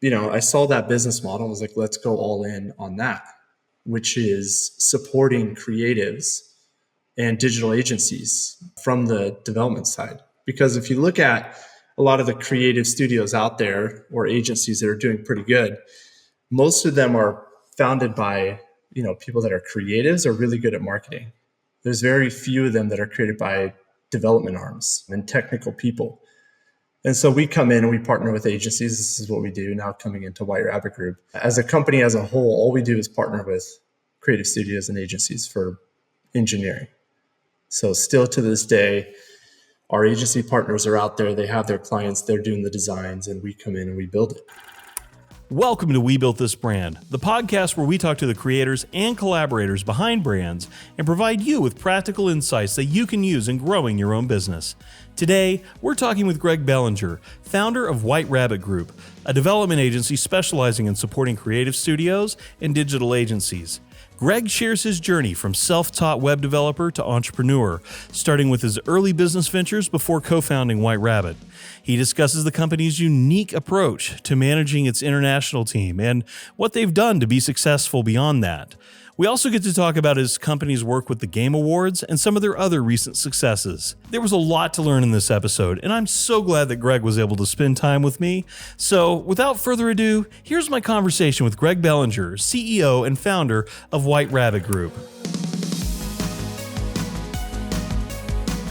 I saw that business model. I was like, let's go all in on that, which is supporting creatives and digital agencies from the development side. Because if you look at a lot of the creative studios out there or agencies that are doing pretty good, most of them are founded by, people that are creatives or really good at marketing. There's very few of them that are created by development arms and technical people. And so we come in and we partner with agencies. This is what we do now coming into White Rabbit Group. As a company as a whole, all we do is partner with creative studios and agencies for engineering. So still to this day, our agency partners are out there. They have their clients. They're doing the designs, and we come in and we build it. Welcome to We Built This Brand, the podcast where we talk to the creators and collaborators behind brands and provide you with practical insights that you can use in growing your own business. Today, we're talking with Greg Bellinger, founder of White Rabbit Group, a development agency specializing in supporting creative studios and digital agencies. Greg shares his journey from self-taught web developer to entrepreneur, starting with his early business ventures before co-founding White Rabbit. He discusses the company's unique approach to managing its international team and what they've done to be successful beyond that. We also get to talk about his company's work with the Game Awards and some of their other recent successes. There was a lot to learn in this episode, and I'm so glad that Greg was able to spend time with me. So, without further ado, here's my conversation with Greg Bellinger, CEO and founder of White Rabbit Group.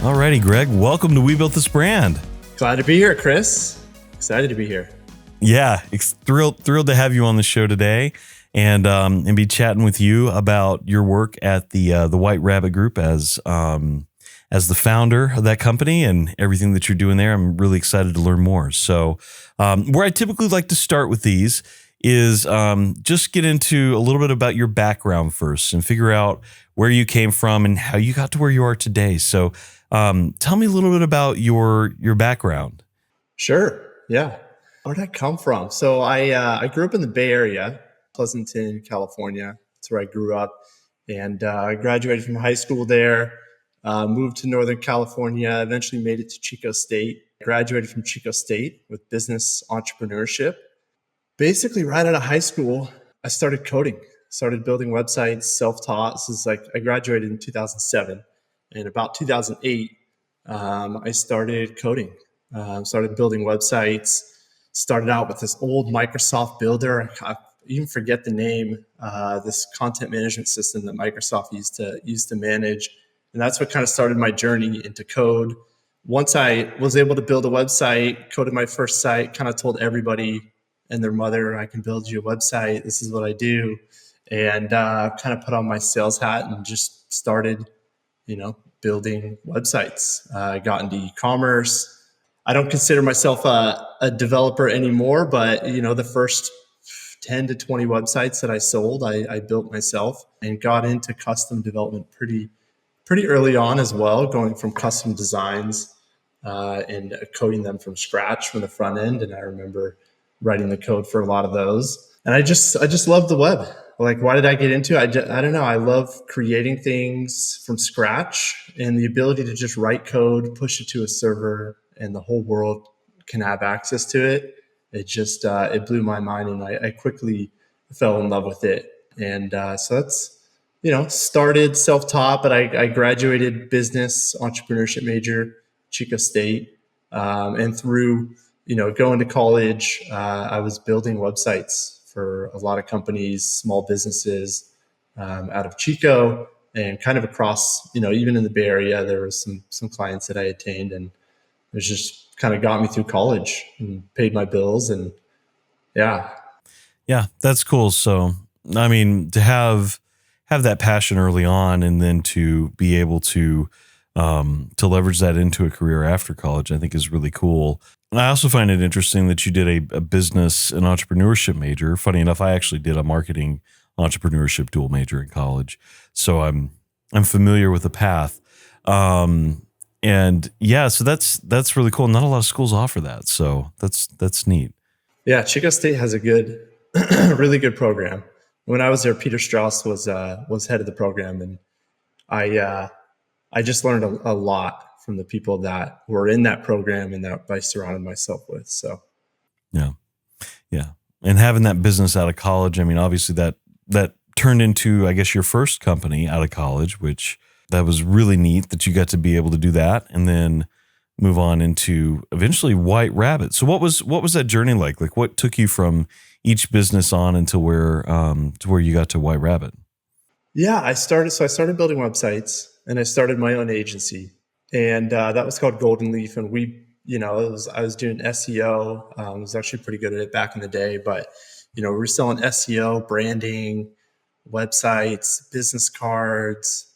Alrighty, Greg, welcome to We Built This Brand. Glad to be here, Chris. Excited to be here. Yeah, thrilled to have you on the show today. And be chatting with you about your work at the White Rabbit Group as the founder of that company and everything that you're doing there. I'm really excited to learn more. So where I typically like to start with these is just get into a little bit about your background first and figure out where you came from and how you got to where you are today. So tell me a little bit about your background. Sure. Yeah. Where did I come from? So I grew up in the Bay Area. Pleasanton, California. That's where I grew up. And I graduated from high school there, moved to Northern California, eventually made it to Chico State. Graduated from Chico State with business entrepreneurship. Basically, right out of high school, I started coding, started building websites, self-taught. This is I graduated in 2007. And about 2008, I started coding, started building websites, started out with this old Microsoft Builder. I even forget the name, this content management system that Microsoft used to manage. And that's what kind of started my journey into code. Once I was able to build a website, coded my first site, kind of told everybody and their mother, I can build you a website. This is what I do. And kind of put on my sales hat and just started, building websites. I got into e-commerce. I don't consider myself a developer anymore, but, the first 10 to 20 websites that I sold, I built myself and got into custom development pretty early on as well, going from custom designs and coding them from scratch from the front end. And I remember writing the code for a lot of those. And I just love the web. Why did I get into it? I don't know. I love creating things from scratch and the ability to just write code, push it to a server, and the whole world can have access to it. It just, it blew my mind, and I quickly fell in love with it. And so that's, started self-taught, but I graduated business entrepreneurship major, Chico State. And through, going to college, I was building websites for a lot of companies, small businesses out of Chico and kind of across, even in the Bay Area, there was some clients that I attained, and it was just kind of got me through college and paid my bills. And yeah, that's cool. So, I mean, to have that passion early on and then to be able to leverage that into a career after college, I think is really cool. I also find it interesting that you did a business and entrepreneurship major. Funny enough, I actually did a marketing entrepreneurship dual major in college. So I'm familiar with the path. And yeah, so that's really cool. Not a lot of schools offer that, so that's neat. Yeah, Chico State has a good, really good program. When I was there, Peter Strauss was head of the program, and I just learned a lot from the people that were in that program and that I surrounded myself with. So, yeah. And having that business out of college, I mean, obviously that turned into, I guess, your first company out of college, which that was really neat that you got to be able to do that, and then move on into eventually White Rabbit. So what was that journey like? Like, what took you from each business on until where to where you got to White Rabbit? Yeah, I started building websites, and I started my own agency, and that was called Golden Leaf. And I was doing SEO. I was actually pretty good at it back in the day, but we were selling SEO, branding, websites, business cards.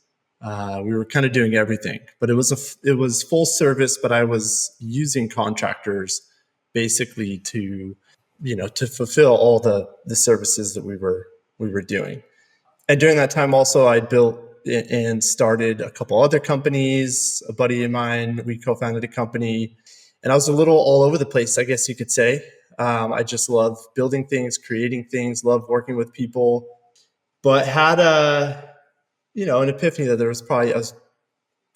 We were kind of doing everything, but it was full service. But I was using contractors basically to fulfill all the services that we were doing. And during that time, also, I built and started a couple other companies. A buddy of mine, we co-founded a company, and I was a little all over the place, I guess you could say. I just love building things, creating things, love working with people, but had an epiphany that I was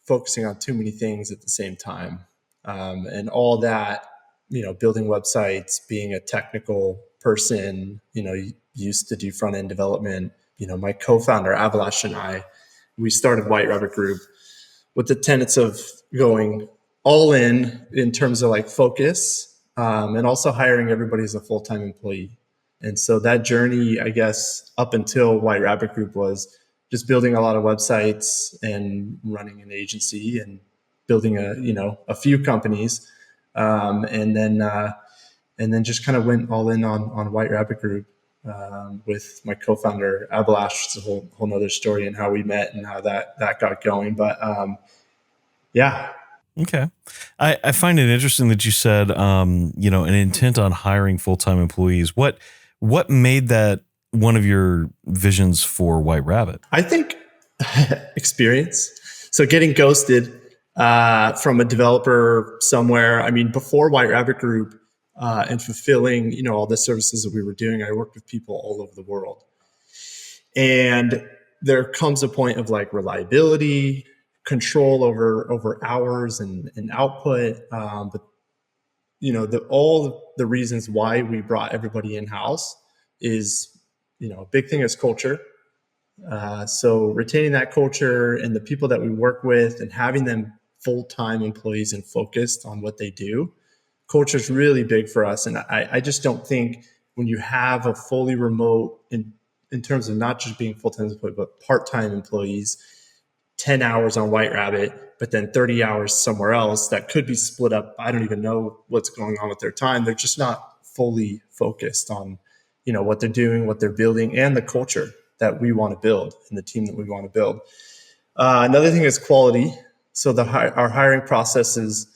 focusing on too many things at the same time, and all that, building websites, being a technical person, used to do front end development. My co-founder Avalash and we started White Rabbit Group with the tenets of going all in terms of like focus, and also hiring everybody as a full-time employee. And so that journey, I guess, up until White Rabbit Group was just building a lot of websites and running an agency and building a few companies, and then just kind of went all in on White Rabbit Group, with my co-founder Abalash. It's a whole nother story and how we met and how that got going. But yeah. Okay. I find it interesting that you said, an intent on hiring full-time employees. What made that one of your visions for White Rabbit? I think experience. So getting ghosted from a developer somewhere. I mean, before White Rabbit Group, and fulfilling, all the services that we were doing, I worked with people all over the world. And there comes a point of like reliability, control over hours and output. But all the reasons why we brought everybody in house is, a big thing is culture. So retaining that culture and the people that we work with and having them full-time employees and focused on what they do, culture is really big for us. And I just don't think when you have a fully remote, in terms of not just being full-time employee, but part-time employees, 10 hours on White Rabbit, but then 30 hours somewhere else that could be split up. I don't even know what's going on with their time. They're just not fully focused on, what they're doing, what they're building, and the culture that we want to build and the team that we want to build. Another thing is quality. So our hiring process is,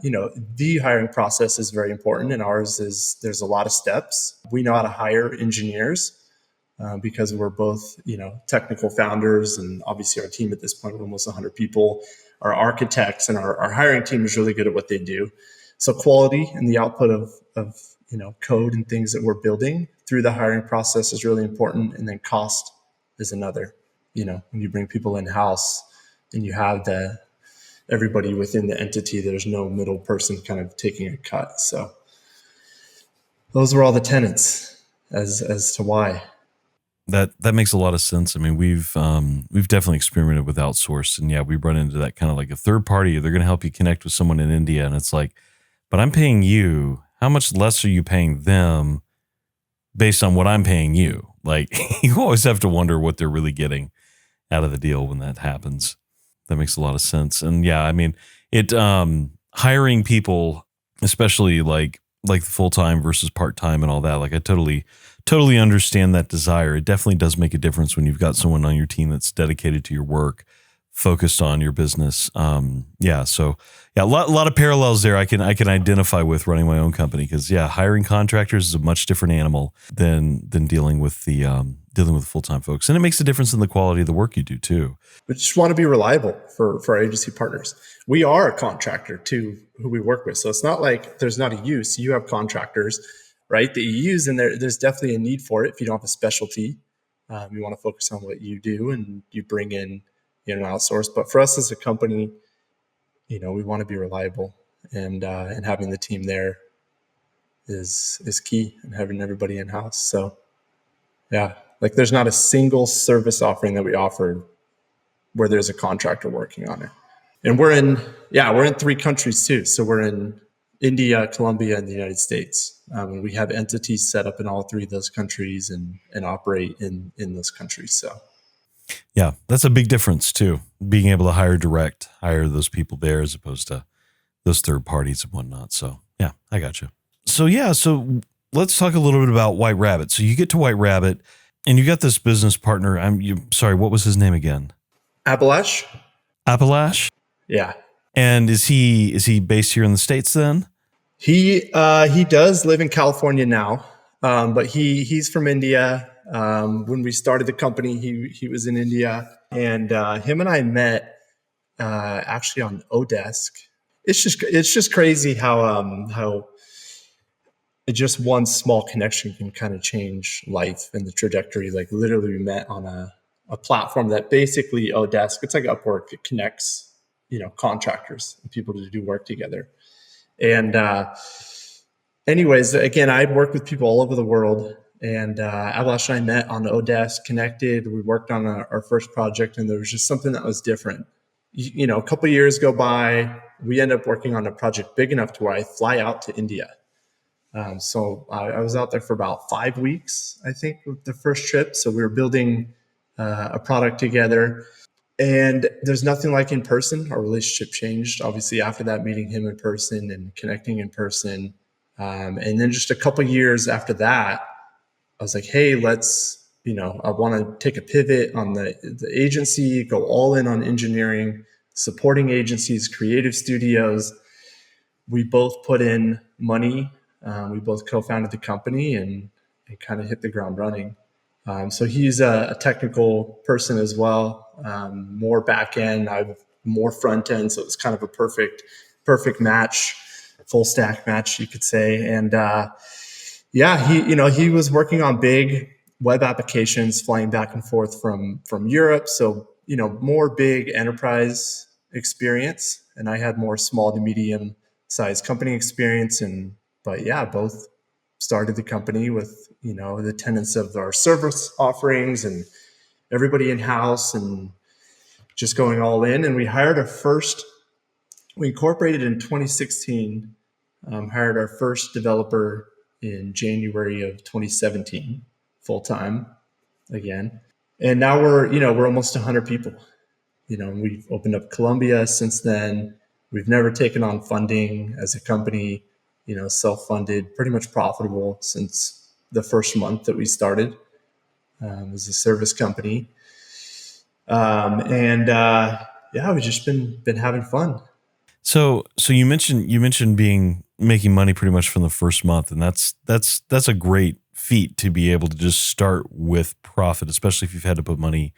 the hiring process is very important, and ours is, there's a lot of steps. We know how to hire engineers, because we're both, technical founders, and obviously our team at this point, we're almost 100 people, are architects, and our hiring team is really good at what they do. So quality and the output of code and things that we're building through the hiring process is really important. And then cost is another. When you bring people in house and you have everybody within the entity, there's no middle person kind of taking a cut. So those were all the tenets as to why. That makes a lot of sense. I mean, we've definitely experimented with outsource, and yeah, we run into that kind of like a third party. They're going to help you connect with someone in India, and it's like, but I'm paying you. How much less are you paying them based on what I'm paying you? Like, you always have to wonder what they're really getting out of the deal when that happens. That makes a lot of sense. And yeah, I mean, it hiring people, especially like the full time versus part time and all that. Like, I totally understand that desire. It definitely does make a difference when you've got someone on your team that's dedicated to your work, focused on your business. Yeah. So yeah, a lot of parallels there I can identify with running my own company, because yeah, hiring contractors is a much different animal than dealing with full-time folks. And it makes a difference in the quality of the work you do too. We just want to be reliable for our agency partners. We are a contractor to who we work with. So it's not like there's not a use. You have contractors, right, that you use, and there's definitely a need for it. If you don't have a specialty, you want to focus on what you do, and you bring in, outsource. But for us as a company, we want to be reliable, and having the team there is key, and having everybody in house. So yeah, like there's not a single service offering that we offered where there's a contractor working on it. And we're in 3 countries too. So we're in India, Colombia, and the United States. And we have entities set up in all 3 of those countries and operate in those countries. So Yeah, that's a big difference too. Being able to hire those people there as opposed to those third parties and whatnot. So yeah, I got you. So let's talk a little bit about White Rabbit. So you get to White Rabbit and you got this business partner. Sorry, what was his name again? Abalash? Appalash? Yeah. And is he based here in the States then? He does live in California now, but he's from India. When we started the company, he was in India, and him and I met actually on Odesk. It's just crazy how just one small connection can kind of change life and the trajectory. Like literally, we met on a platform that basically Odesk. It's like Upwork. It connects contractors and people to do work together. And anyways, again, I'd worked with people all over the world, and Abalash and I met on Odesk, connected. We worked on our first project, and there was just something that was different. A couple of years go by, we end up working on a project big enough to where I fly out to India. So I was out there for about 5 weeks, I think, with the first trip. So we were building a product together. And there's nothing like in person. Our relationship changed, obviously, after that, meeting him in person and connecting in person. And then just a couple of years after that, I was like, hey, I want to take a pivot on the agency, go all in on engineering, supporting agencies, creative studios. We both put in money. We both co-founded the company and kind of hit the ground running. So he's a technical person as well, more back end, I'm more front end. So it's kind of a perfect match, full stack match, you could say. And he was working on big web applications, flying back and forth from Europe. So more big enterprise experience, and I had more small to medium sized company experience. But both started the company with the tenets of our service offerings and everybody in house and just going all in. And we incorporated in 2016, hired our first developer in January of 2017, full time again. And now we're almost 100 people. We've opened up Colombia since then. We've never taken on funding as a company. Self-funded, pretty much profitable since the first month that we started as a service company. We've just been having fun. So you mentioned making money pretty much from the first month, and that's a great feat to be able to just start with profit, especially if you've had to put money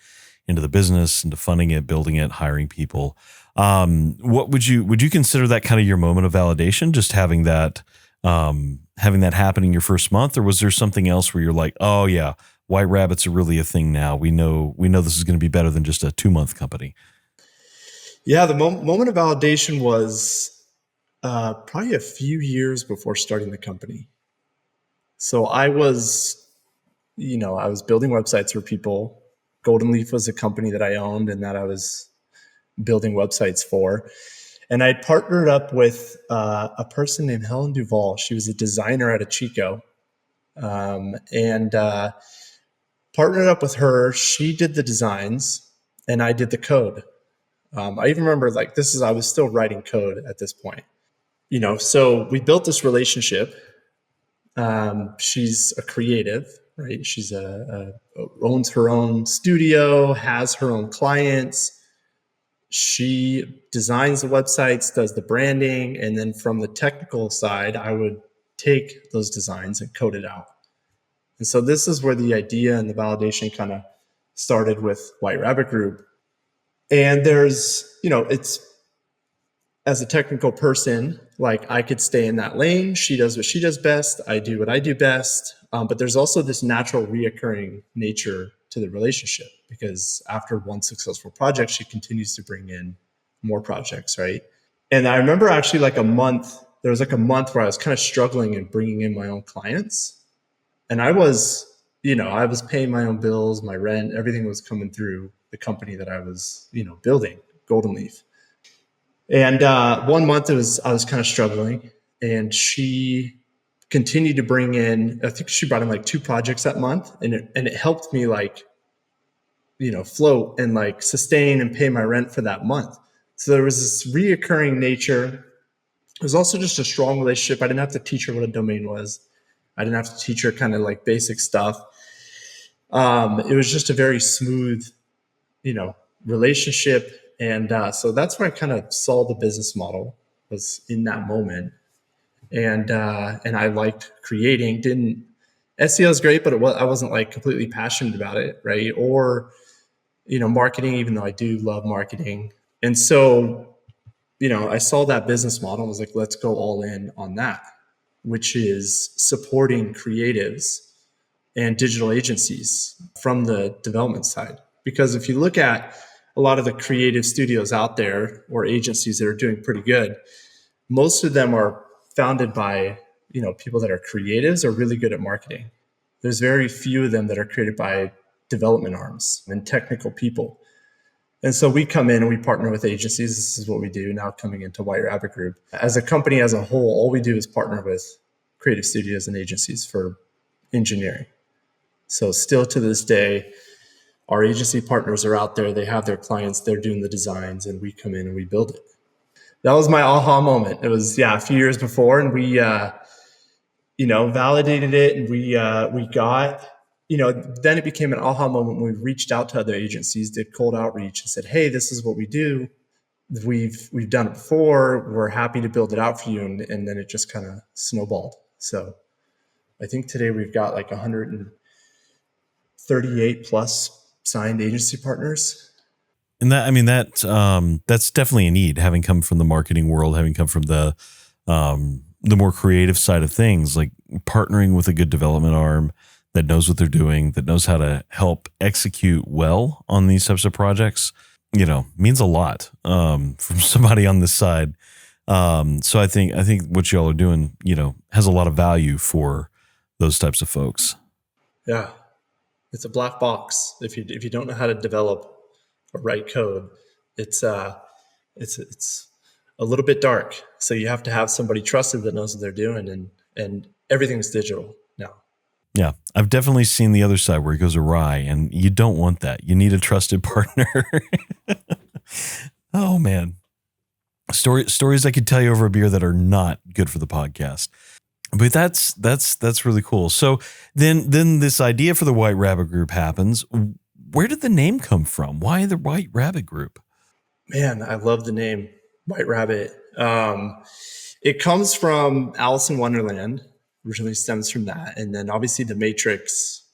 into the business, into funding it, building it, hiring people. What would you consider that kind of your moment of validation, just having that happen in your first month? Or was there something else where you're like, oh yeah, White Rabbits are really a thing now. We know this is going to be better than just a 2-month company. Yeah. The moment of validation was probably a few years before starting the company. So I was building websites for people. Golden Leaf was a company that I owned and that I was building websites for. And I partnered up with a person named Helen Duvall. She was a designer out of Chico. Partnered up with her. She did the designs and I did the code. I even remember I was still writing code at this point. So we built this relationship. She's a creative, right? She's owns her own studio, has her own clients. She designs the websites, does the branding, and then from the technical side, I would take those designs and code it out. And so this is where the idea and the validation kind of started with White Rabbit Group. And there's, it's, as a technical person, I could stay in that lane. She does what she does best. I do what I do best. But there's also this natural reoccurring nature to the relationship, because after one successful project, she continues to bring in more projects, right? And I remember actually a month there was like a month where I was kind of struggling and bringing in my own clients. And I was, I was paying my own bills, my rent, everything was coming through the company that I was, building, Golden Leaf. And one month I was kind of struggling, and she continued to bring in, I think she brought in like 2 projects that month, and it helped me like, float and like sustain and pay my rent for that month. So there was this reoccurring nature. It was also just a strong relationship. I didn't have to teach her what a domain was. I didn't have to teach her kind of like basic stuff. It was just a very smooth, relationship. And so that's where I kind of saw the business model, was in that moment. And I liked creating. Didn't SEO is great, but I wasn't like completely passionate about it, right? Or marketing, even though I do love marketing. And so, I saw that business model and was like, let's go all in on that, which is supporting creatives and digital agencies from the development side. Because if you look at a lot of the creative studios out there, or agencies that are doing pretty good, most of them are founded by, people that are creatives or really good at marketing. There's very few of them that are created by development arms and technical people. And so we come in and we partner with agencies. This is what we do now, coming into White Rabbit Group. As a company as a whole, all we do is partner with creative studios and agencies for engineering. So still to this day, our agency partners are out there. They have their clients. They're doing the designs, and we come in and we build it. That was my aha moment. It was, a few years before, and we, validated it, and we got, then it became an aha moment when we reached out to other agencies, did cold outreach, and said, hey, this is what we do. We've done it before. We're happy to build it out for you. And then it just kind of snowballed. So I think today we've got like 138 plus signed agency partners. And that's definitely a need, having come from the marketing world, having come from the more creative side of things, like partnering with a good development arm that knows what they're doing, that knows how to help execute well on these types of projects, means a lot from somebody on this side. So I think what y'all are doing, has a lot of value for those types of folks. Yeah. It's a black box. If you don't know how to develop or write code, it's a little bit dark. So you have to have somebody trusted that knows what they're doing, and everything's digital now. Yeah, I've definitely seen the other side where it goes awry, and you don't want that. You need a trusted partner. Oh man, stories I could tell you over a beer that are not good for the podcast. But that's really cool. So then this idea for the White Rabbit Group happens. Where did the name come from? Why the White Rabbit Group? Man, I love the name White Rabbit. It comes from Alice in Wonderland. Originally stems from that, and then obviously the Matrix,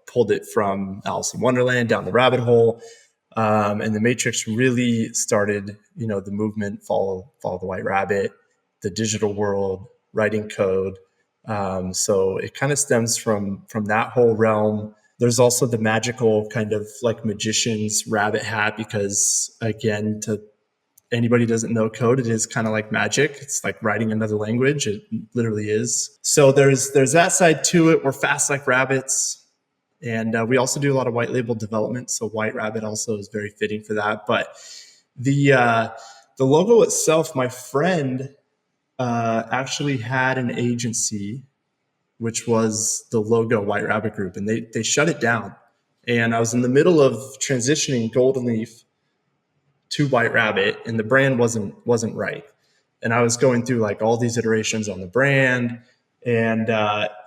pulled it from Alice in Wonderland down the rabbit hole, and the Matrix really started, the movement, follow the White Rabbit, the digital world, writing code. So it kind of stems from that whole realm. There's also the magical kind of like magician's rabbit hat, because again, to anybody who doesn't know code, it is kind of like magic. It's like writing another language. It literally is. So there's that side to it. We're fast like rabbits. And we also do a lot of white label development. So White Rabbit also is very fitting for that. But the logo itself, my friend actually had an agency, which was the logo White Rabbit Group, and they shut it down. And I was in the middle of transitioning Golden Leaf to White Rabbit, and the brand wasn't right. And I was going through like all these iterations on the brand, and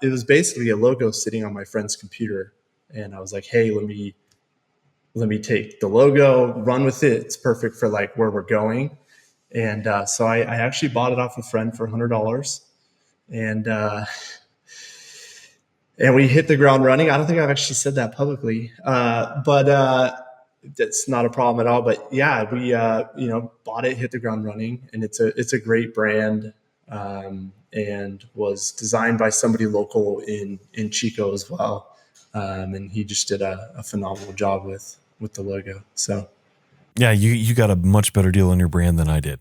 it was basically a logo sitting on my friend's computer. And I was like, hey, let me take the logo, run with it. It's perfect for like where we're going. And so I actually bought it off a friend for $100, and we hit the ground running. I don't think I've actually said that publicly, but that's not a problem at all. But yeah, we bought it, hit the ground running, and it's a great brand, and was designed by somebody local in Chico as well, and he just did a phenomenal job with the logo. So Yeah, you got a much better deal on your brand than I did.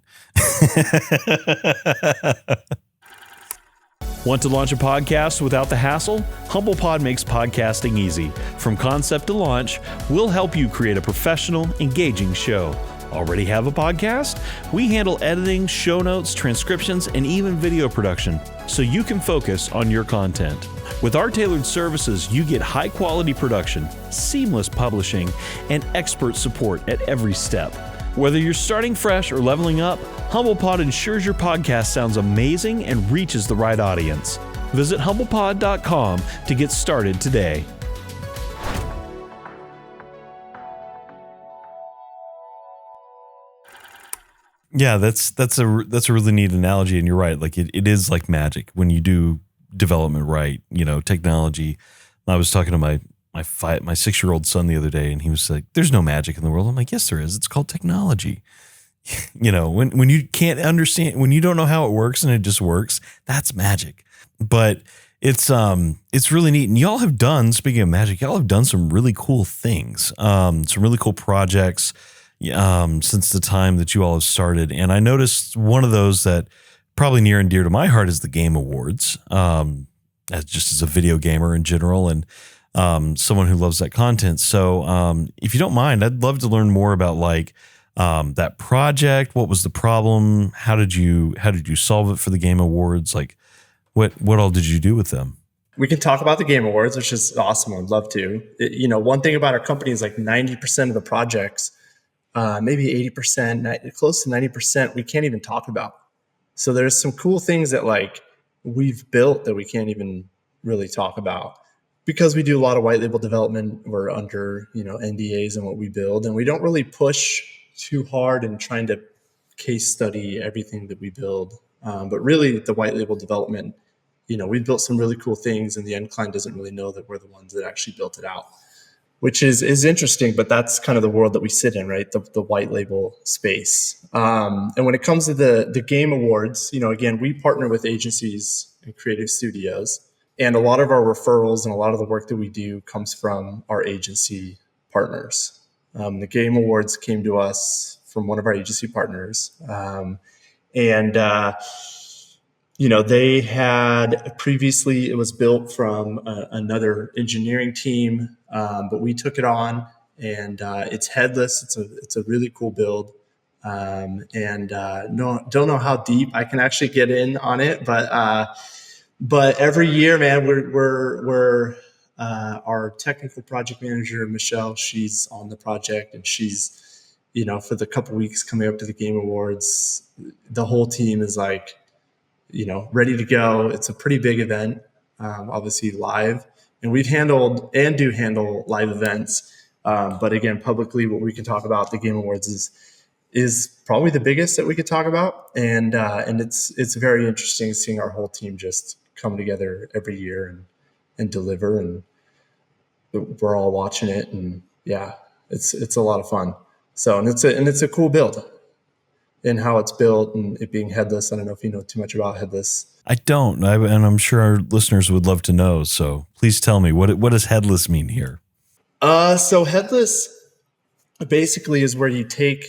Want to launch a podcast without the hassle? HumblePod makes podcasting easy. From concept to launch, we'll help you create a professional, engaging show. Already have a podcast? We handle editing, show notes, transcriptions, and even video production, so you can focus on your content. With our tailored services, you get high-quality production, seamless publishing, and expert support at every step. Whether you're starting fresh or leveling up, HumblePod ensures your podcast sounds amazing and reaches the right audience. Visit HumblePod.com to get started today. Yeah, that's a really neat analogy, and you're right. Like it is like magic when you do development right. Technology. I was talking to my 6-year-old son the other day, and he was like, "There's no magic in the world." I'm like, "Yes, there is. It's called technology." When you can't understand, when you don't know how it works and it just works, that's magic. But it's really neat. And y'all have done, speaking of magic, y'all have done some really cool things, some really cool projects since the time that you all have started. And I noticed one of those that probably near and dear to my heart is the Game Awards, as a video gamer in general, and someone who loves that content. So if you don't mind, I'd love to learn more about that project. What was the problem? How did you solve it for the Game Awards? Like what all did you do with them? We can talk about the Game Awards, which is awesome. I'd love to. One thing about our company is like 90% of the projects, maybe 80%, close to 90%, we can't even talk about. So there's some cool things that we've built that we can't even really talk about because we do a lot of white label development. We're under, NDAs and what we build, and we don't really push too hard in trying to case study everything that we build. But really the white label development, we've built some really cool things, and the end client doesn't really know that we're the ones that actually built it out, which is interesting, but that's kind of the world that we sit in, right? The white label space. And when it comes to the Game Awards, again, we partner with agencies and creative studios, and a lot of our referrals and a lot of the work that we do comes from our agency partners. The Game Awards came to us from one of our agency partners. They had previously, it was built from another engineering team, but we took it on, and it's headless. It's a really cool build. Don't know how deep I can actually get in on it, but every year, man, we're our technical project manager, Michelle, she's on the project, and she's, for the couple weeks coming up to the Game Awards, the whole team is ready to go. It's a pretty big event, obviously live, and we've handled and do handle live events. But again, publicly, what we can talk about the Game Awards is probably the biggest that we could talk about. And it's very interesting seeing our whole team just come together every year and deliver, and we're all watching it, and yeah, it's a lot of fun. So, and it's a cool build in how it's built and it being headless. I don't know if you know too much about headless. I don't, and I'm sure our listeners would love to know. So please tell me, what does headless mean here? So headless basically is where you take.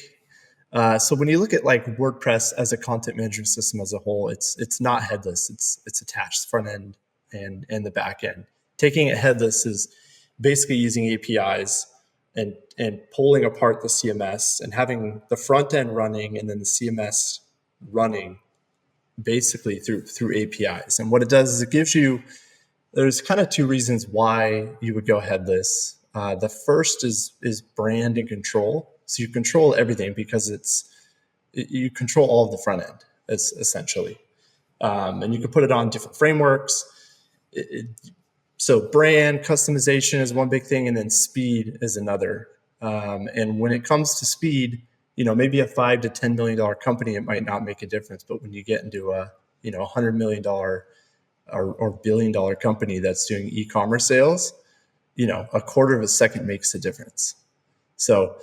So when you look at WordPress as a content management system as a whole, it's not headless. It's attached front end and the back end. Taking it headless is basically using APIs and pulling apart the CMS and having the front end running and then the CMS running basically through APIs. And what it does is it gives you, there's kind of two reasons why you would go headless. The first is brand and control. So you control everything because you control all of the front end, essentially. And you can put it on different frameworks. So brand customization is one big thing, and then speed is another. And when it comes to speed, maybe a $5 to $10 million company, it might not make a difference. But when you get into a $100 million or $1 billion company that's doing e-commerce sales, a quarter of a second makes a difference. So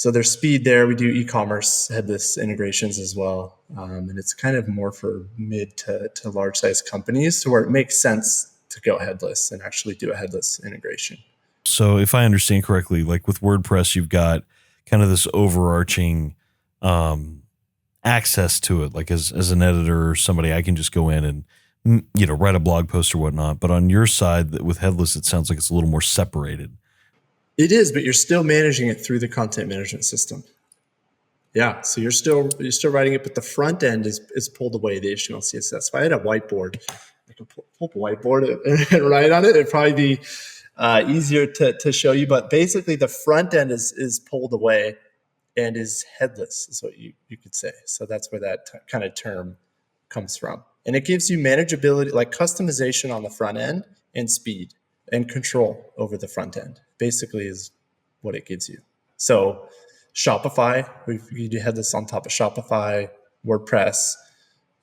there's speed there. We do e-commerce headless integrations as well. And it's kind of more for mid to large size companies to where it makes sense to go headless and actually do a headless integration. So if I understand correctly, like with WordPress, you've got kind of this overarching access to it. Like as an editor or somebody, I can just go in and write a blog post or whatnot. But on your side with headless, it sounds like it's a little more separated. It is, but you're still managing it through the content management system. Yeah, so you're still writing it, but the front end is pulled away, the HTML, CSS. If I had a whiteboard, I could pull up a whiteboard and write on it. It'd probably be easier to show you. But basically, the front end is pulled away and is headless, is what you could say. So that's where that kind of term comes from. And it gives you manageability, like customization on the front end and speed and control over the front end, basically is what it gives you. So Shopify, we had this on top of Shopify, WordPress,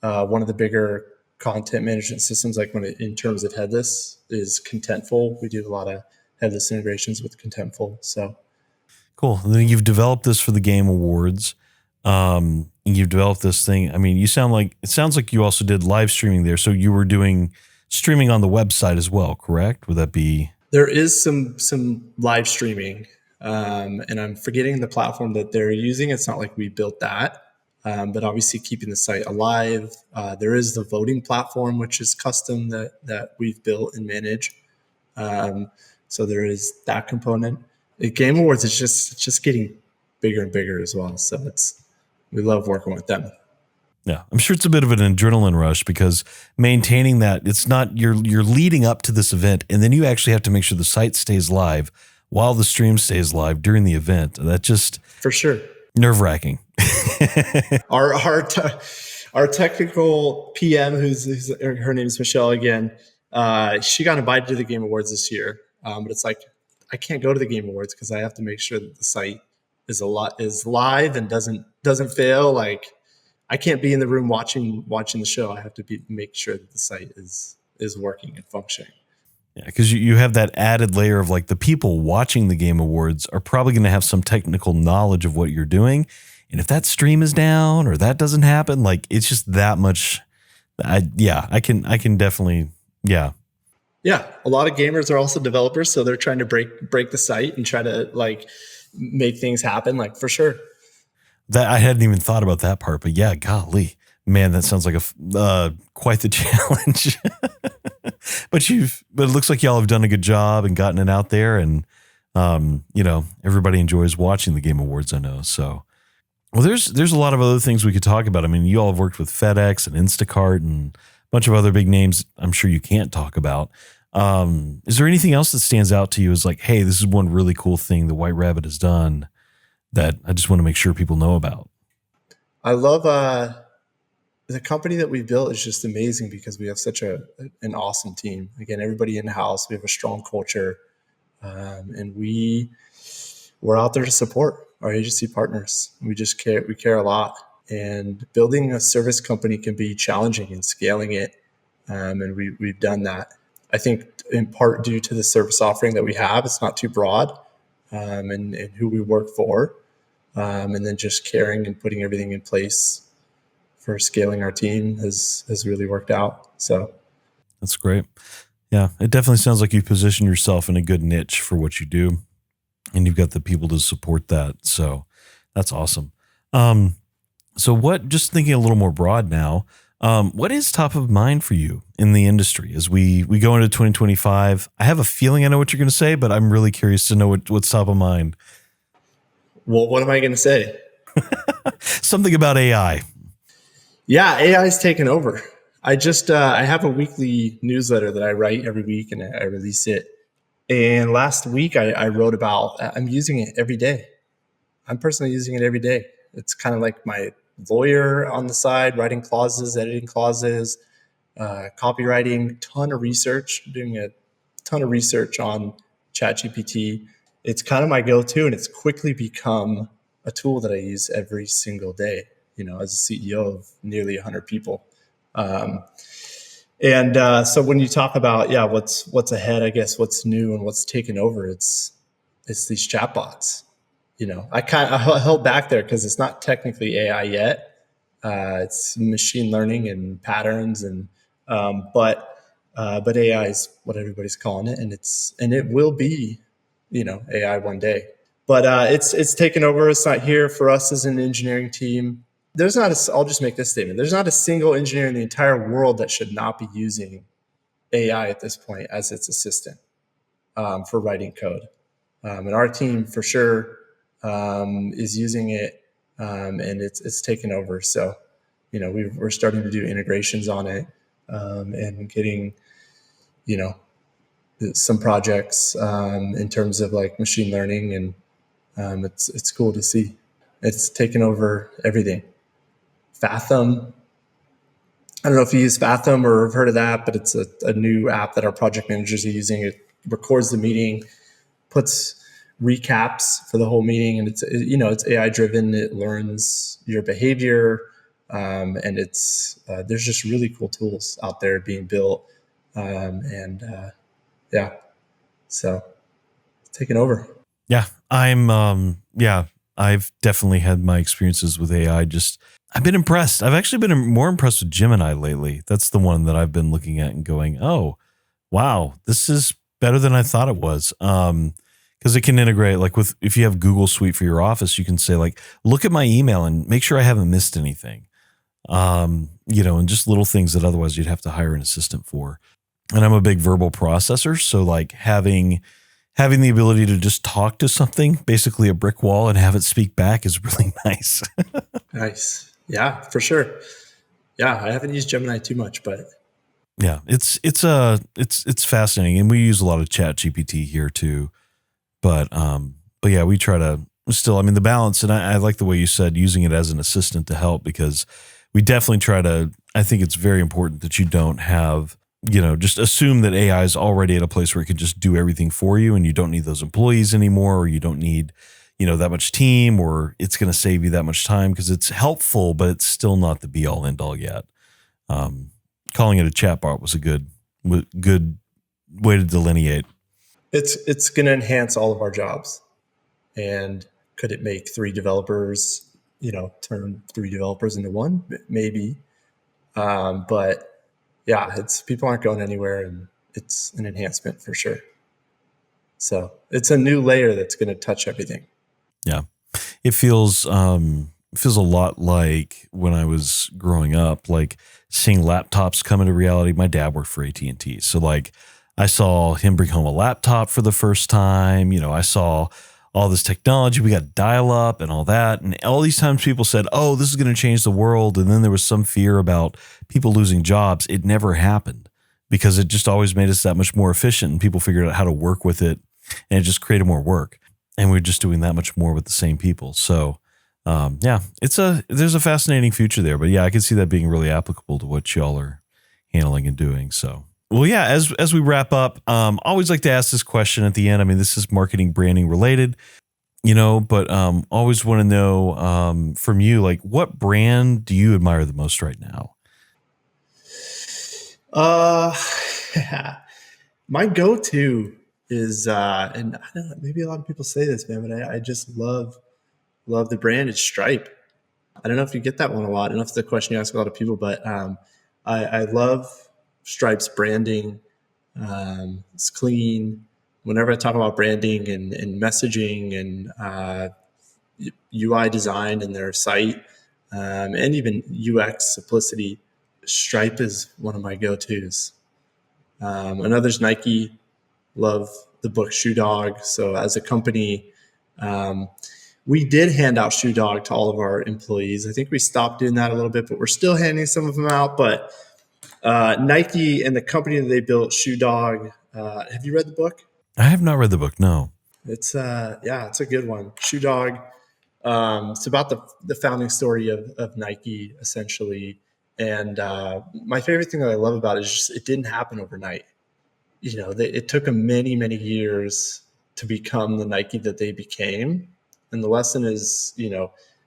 one of the bigger content management systems, like in terms of headless, is Contentful. We do a lot of headless integrations with Contentful. So cool. And then you've developed this for the Game Awards. You've developed this thing. I mean, it sounds like you also did live streaming there. So you were doing streaming on the website as well, correct? Would that be? There is some live streaming, and I'm forgetting the platform that they're using. It's not like we built that, but obviously keeping the site alive. There is the voting platform, which is custom that we've built and manage. So there is that component. The Game Awards is just getting bigger and bigger as well. So we love working with them. Yeah, I'm sure it's a bit of an adrenaline rush because maintaining that, it's not you're leading up to this event, and then you actually have to make sure the site stays live while the stream stays live during the event. That just for sure nerve-wracking. Our technical PM, her name is Michelle again. She got invited to the Game Awards this year, but it's like I can't go to the Game Awards because I have to make sure that the site is live and doesn't fail. Like I can't be in the room watching the show. I have to make sure that the site is working and functioning. Yeah, because you have that added layer of like the people watching the Game Awards are probably going to have some technical knowledge of what you're doing. And if that stream is down or that doesn't happen, like it's just that much. I can definitely. Yeah. Yeah. A lot of gamers are also developers. So they're trying to break the site and try to like make things happen, like for sure. That I hadn't even thought about that part, but yeah, golly, man, that sounds like quite the challenge. But it looks like y'all have done a good job and gotten it out there, and everybody enjoys watching the Game Awards. I know. So, well, there's a lot of other things we could talk about. I mean, you all have worked with FedEx and Instacart and a bunch of other big names. I'm sure you can't talk about. Is there anything else that stands out to you as like, hey, this is one really cool thing the White Rabbit has done that I just want to make sure people know about? I love the company that we built is just amazing because we have such an awesome team. Again, everybody in house. We have a strong culture, and we're out there to support our agency partners. We just care. We care a lot. And building a service company can be challenging, and scaling it, and we've done that. I think in part due to the service offering that we have, it's not too broad. And who we work for, and then just caring and putting everything in place for scaling our team has really worked out. So that's great. Yeah, it definitely sounds like you've positioned yourself in a good niche for what you do, and you've got the people to support that. So that's awesome. So just thinking a little more broad now, what is top of mind for you in the industry as we go into 2025? I have a feeling I know what you're going to say, but I'm really curious to know what's top of mind. Well, what am I going to say? Something about AI. Yeah, AI is taking over. I have a weekly newsletter that I write every week, and I release it. And last week I wrote about, I'm using it every day. I'm personally using it every day. It's kind of like my lawyer on the side, writing clauses, editing clauses, copywriting, ton of research, doing a ton of research on ChatGPT. It's kind of my go-to, and it's quickly become a tool that I use every single day, as a CEO of nearly 100 people. So when you talk about, what's ahead, I guess what's new and what's taken over, it's these chatbots. I held back there because it's not technically AI yet. It's machine learning and patterns, but AI is what everybody's calling it, and it will be, AI one day. But it's taken over. It's not here for us as an engineering team. I'll just make this statement. There's not a single engineer in the entire world that should not be using AI at this point as its assistant for writing code. And our team for sure is using it, and it's taken over. So, we're starting to do integrations on it, and getting, some projects in terms of like machine learning, and it's cool to see. It's taken over everything. Fathom. I don't know if you use Fathom or have heard of that, but it's a new app that our project managers are using. It records the meeting, puts recaps for the whole meeting, and it's AI driven. It learns your behavior, and there's just really cool tools out there being built, and so it's taken over. Yeah, I've definitely had my experiences with AI. I've been impressed. I've actually been more impressed with Gemini lately. That's the one that I've been looking at and going, oh, wow, this is better than I thought it was. Because it can integrate, like if you have Google Suite for your office, you can say like, look at my email and make sure I haven't missed anything. And just little things that otherwise you'd have to hire an assistant for. And I'm a big verbal processor, so like having the ability to just talk to something, basically a brick wall, and have it speak back is really nice. Nice. Yeah, for sure. Yeah, I haven't used Gemini too much, but yeah, it's fascinating, and we use a lot of Chat GPT here too. But yeah, we try to still. I mean, the balance, and I like the way you said using it as an assistant to help, because we definitely try to. I think it's very important that you don't have, just assume that AI is already at a place where it can just do everything for you, and you don't need those employees anymore, or you don't need, that much team, or it's going to save you that much time, because it's helpful, but it's still not the be all end all yet. Calling it a chatbot was a good way to delineate. It's going to enhance all of our jobs. And could it make 3 developers, turn 3 developers into 1? Maybe. But yeah, people aren't going anywhere, and it's an enhancement for sure. So it's a new layer that's going to touch everything. Yeah. It feels a lot like when I was growing up, like seeing laptops come into reality. My dad worked for AT&T. So like I saw him bring home a laptop for the first time. I saw all this technology. We got dial up and all that. And all these times people said, oh, this is going to change the world. And then there was some fear about people losing jobs. It never happened, because it just always made us that much more efficient, and people figured out how to work with it, and it just created more work. And we're just doing that much more with the same people. So there's a fascinating future there, but yeah, I can see that being really applicable to what y'all are handling and doing. So, well, yeah, as we wrap up, always like to ask this question at the end. I mean, this is marketing, branding related, but always want to know from you, like, what brand do you admire the most right now? My go-to is, and I don't know, maybe a lot of people say this, man, but I just love the brand. It's Stripe. I don't know if you get that one a lot. I don't know if it's a question you ask a lot of people, but I love Stripe's branding. It's clean. Whenever I talk about branding and messaging and UI design in their site, and even UX simplicity, Stripe is one of my go-tos. Another's Nike. Love the book Shoe Dog. So as a company, we did hand out Shoe Dog to all of our employees. I think we stopped doing that a little bit, but we're still handing some of them out. But Nike and the company that they built, Shoe Dog. Have you read the book? I have not read the book. No. It's it's a good one. Shoe Dog. It's about the founding story of Nike, essentially. And my favorite thing that I love about it is just it didn't happen overnight. It took them many, many years to become the Nike that they became. And the lesson is,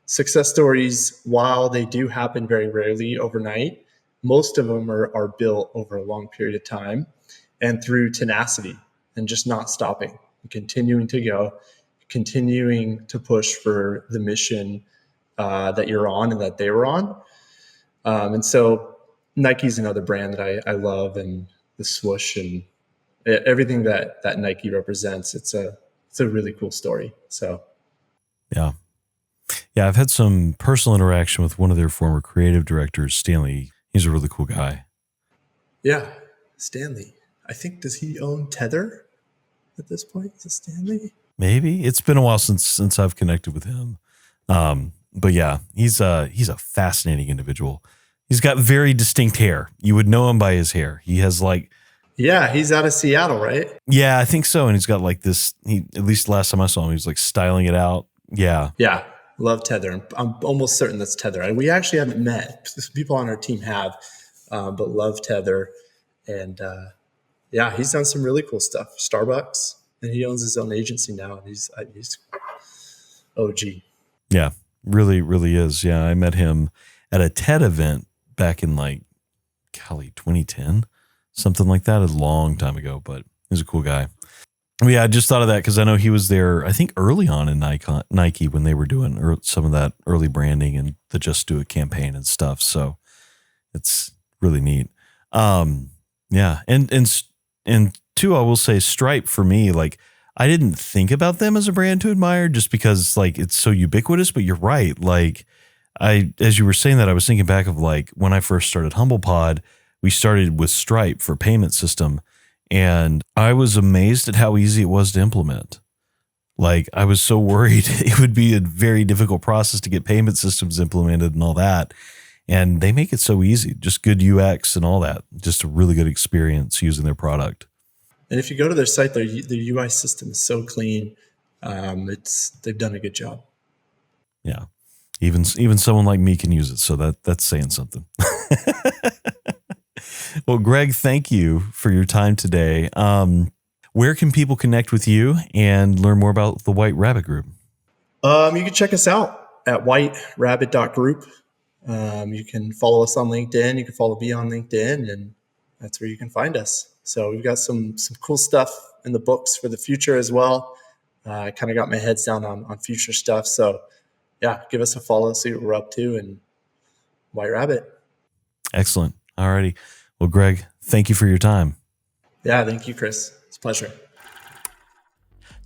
success stories, while they do happen very rarely overnight, most of them are built over a long period of time and through tenacity and just not stopping, continuing to go, continuing to push for the mission that you're on and that they were on. And so Nike's another brand that I love, and the swoosh and everything that Nike represents. It's a really cool story. So Yeah. Yeah, I've had some personal interaction with one of their former creative directors, Stanley. He's a really cool guy. Yeah, Stanley. I think, does he own Tether at this point? Is it Stanley? Maybe. It's been a while since I've connected with him. But yeah, he's a fascinating individual. He's got very distinct hair. You would know him by his hair. He has Yeah, he's out of Seattle, right? yeah, I think so. And he's got this, at least last time I saw him, he was styling it out. Yeah. Yeah, love Tether. I'm almost certain that's Tether. We actually haven't met. People on our team have, but love Tether. And yeah, he's done some really cool stuff. Starbucks, and he owns his own agency now. And he's OG. Yeah, really, really is. Yeah, I met him at a TED event back in 2010, something like that, a long time ago, but he's a cool guy. Yeah, I just thought of that because I know he was there, I think, early on in Nike when they were doing some of that early branding and the Just Do It campaign and stuff. So it's really neat. Yeah, and two, I will say Stripe for me, I didn't think about them as a brand to admire just because it's so ubiquitous. But you're right. As you were saying that, I was thinking back of when I first started HumblePod, we started with Stripe for payment system. And I was amazed at how easy it was to implement. I was so worried it would be a very difficult process to get payment systems implemented and all that. And they make it so easy, just good UX and all that. Just a really good experience using their product. And if you go to their site, their UI system is so clean. They've done a good job. Yeah. Even someone like me can use it. So that's saying something. Well, Greg, thank you for your time today. Where can people connect with you and learn more about the White Rabbit Group? You can check us out at whiterabbit.group. You can follow us on LinkedIn. You can follow me on LinkedIn, and that's where you can find us. So we've got some cool stuff in the books for the future as well. I kind of got my heads down on future stuff. So yeah, give us a follow, see what we're up to, and White Rabbit. Excellent. All righty. Well, Greg, thank you for your time. Yeah, thank you, Chris. It's a pleasure.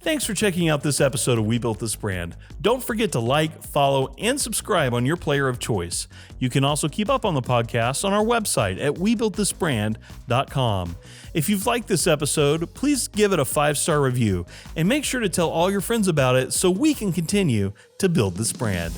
Thanks for checking out this episode of We Built This Brand. Don't forget to follow, and subscribe on your player of choice. You can also keep up on the podcast on our website at webuiltthisbrand.com. If you've liked this episode, please give it a 5-star review and make sure to tell all your friends about it so we can continue to build this brand.